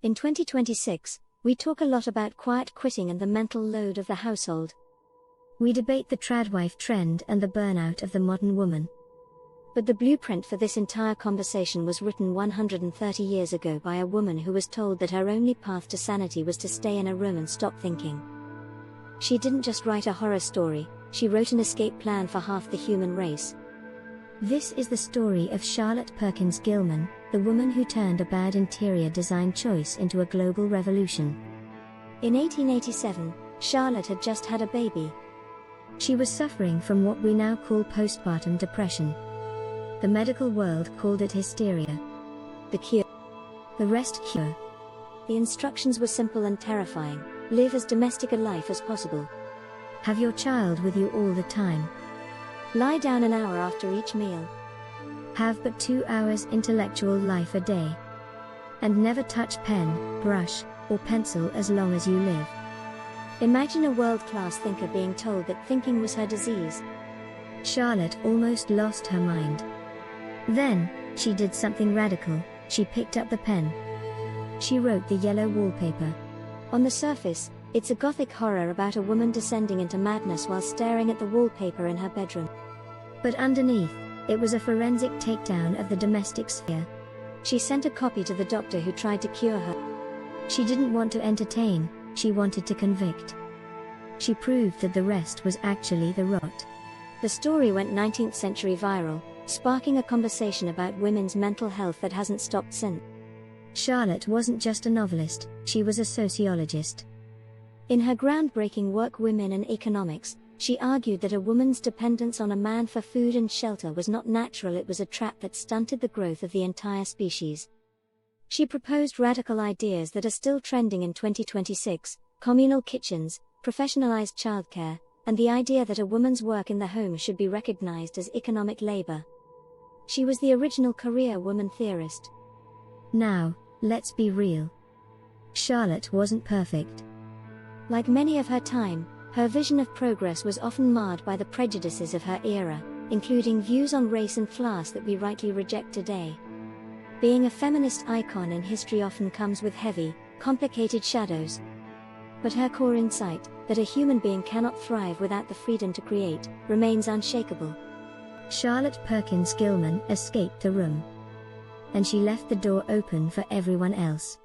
In 2026, we talk a lot about quiet quitting and the mental load of the household. We debate the tradwife trend and the burnout of the modern woman. But the blueprint for this entire conversation was written 130 years ago by a woman who was told that her only path to sanity was to stay in a room and stop thinking. She didn't just write a horror story, she wrote an escape plan for half the human race. This is the story of Charlotte Perkins Gilman, the woman who turned a bad interior design choice into a global revolution. In 1887, Charlotte had just had a baby. She was suffering from what we now call postpartum depression. The medical world called it hysteria. The cure. The rest cure. The instructions were simple and terrifying: live as domestic a life as possible. Have your child with you all the time. Lie down an hour after each meal. Have but 2 hours intellectual life a day. And never touch pen, brush, or pencil as long as you live. Imagine a world-class thinker being told that thinking was her disease. Charlotte almost lost her mind. Then, she did something radical. She picked up the pen. She wrote the Yellow Wallpaper. On the surface, it's a gothic horror about a woman descending into madness while staring at the wallpaper in her bedroom. But underneath, it was a forensic takedown of the domestic sphere. She sent a copy to the doctor who tried to cure her. She didn't want to entertain, she wanted to convict. She proved that the rest was actually the rot. The story went 19th century viral, sparking a conversation about women's mental health that hasn't stopped since. Charlotte wasn't just a novelist, she was a sociologist. In her groundbreaking work Women and Economics, she argued that a woman's dependence on a man for food and shelter was not natural, it was a trap that stunted the growth of the entire species. She proposed radical ideas that are still trending in 2026, communal kitchens, professionalized childcare, and the idea that a woman's work in the home should be recognized as economic labor. She was the original career woman theorist. Now, let's be real. Charlotte wasn't perfect. Like many of her time, her vision of progress was often marred by the prejudices of her era, including views on race and class that we rightly reject today. Being a feminist icon in history often comes with heavy, complicated shadows. But her core insight, that a human being cannot thrive without the freedom to create, remains unshakable. Charlotte Perkins Gilman escaped the room. And she left the door open for everyone else.